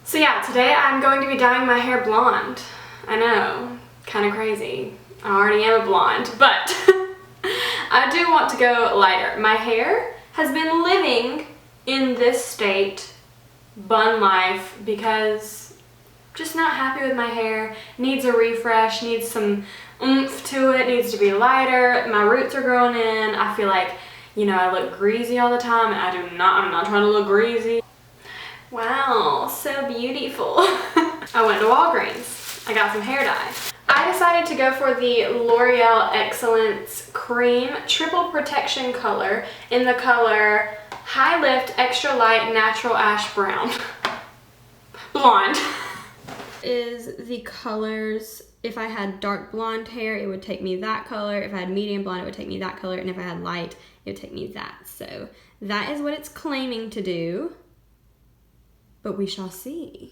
So yeah, today I'm going to be dyeing my hair blonde. I know, kind of crazy. I already am a blonde, but I do want to go lighter. My hair has been living in this state, bun life, because I'm just not happy with my hair. Needs a refresh, needs some oomph to it, needs to be lighter. My roots are growing in. I feel like, you know, I look greasy all the time, and I'm not trying to look greasy. Wow, so beautiful. I went to Walgreens. I got some hair dye. I decided to go for the L'Oreal Excellence Cream Triple Protection Color in the color High Lift Extra Light Natural Ash Brown. Blonde. Is the colors, if I had dark blonde hair, it would take me that color. If I had medium blonde, it would take me that color. And if I had light, it would take me that. So that is what it's claiming to do. But we shall see.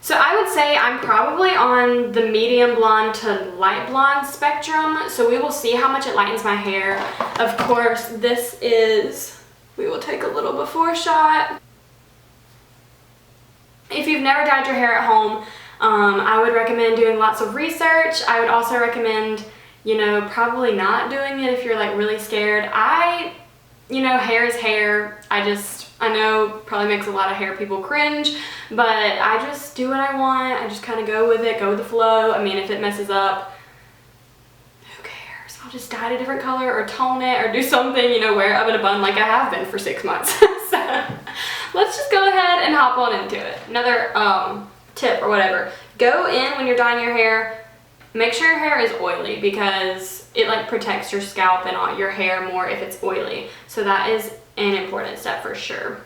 So I would say I'm probably on the medium blonde to light blonde spectrum. So we will see how much it lightens my hair. Of course, this is, we will take a little before shot. If you've never dyed your hair at home, I would recommend doing lots of research. I would also recommend, you know, probably not doing it if you're like really scared. You know, hair is hair. I know probably makes a lot of hair people cringe, but I just do what I want. I just kind of go with it, go with the flow. I mean, if it messes up, who cares? I'll just dye it a different color or tone it or do something, you know, wear it up in a bun like I have been for 6 months. So let's just go ahead and hop on into it. Another tip or whatever. Go in when you're dyeing your hair. Make sure your hair is oily because it like protects your scalp and all your hair more if it's oily. So that is an important step for sure.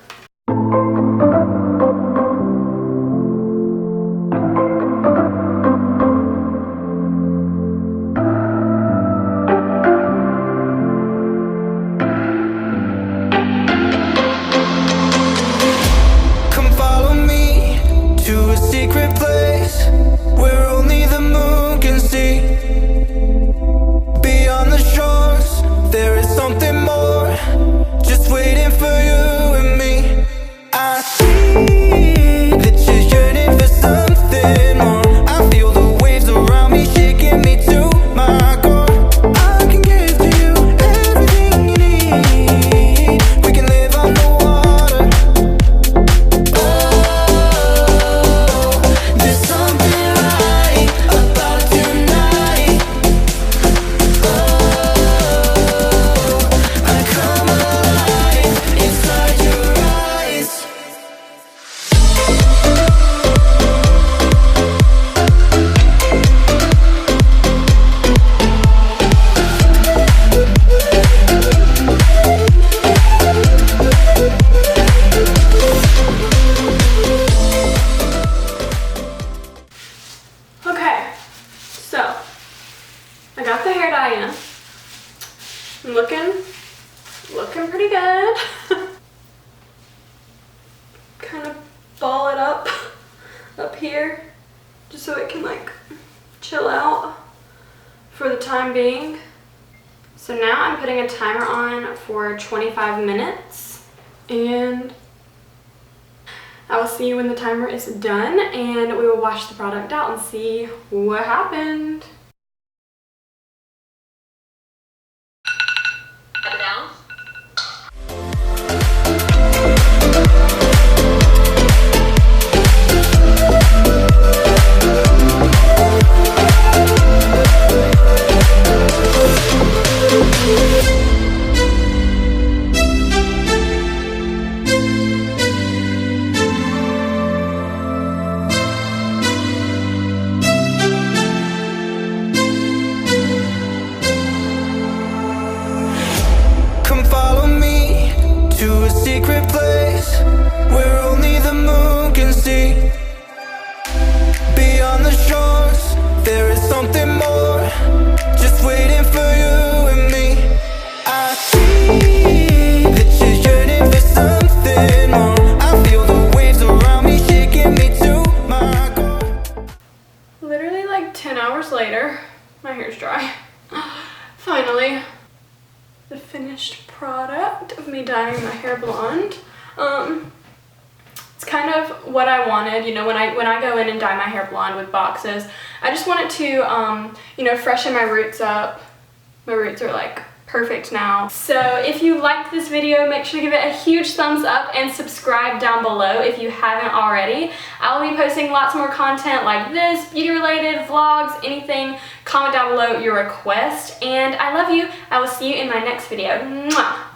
Come follow me to a secret place where only the moon can see. Beyond the shores, there is something more, just waiting for you and me. I see that you're yearning for something more. I feel the waves around me shaking me to my core. I can give to you everything you need. We can live on the water. Oh, there's something right about tonight. I come alive inside your eyes. Okay, so I got the hair dye in. I'm looking pretty good. Kind of ball it up here just so it can like chill out for the time being. So now I'm putting a timer on for 25 minutes and I will see you when the timer is done and we will wash the product out and see what happened. Down. what I wanted, you know, when I go in and dye my hair blonde with boxes. I just wanted to, you know, freshen my roots up. My roots are like perfect now. So if you liked this video, make sure to give it a huge thumbs up and subscribe down below if you haven't already. I'll be posting lots more content like this, beauty related, vlogs, anything. Comment down below your request, and I love you. I will see you in my next video. Mwah!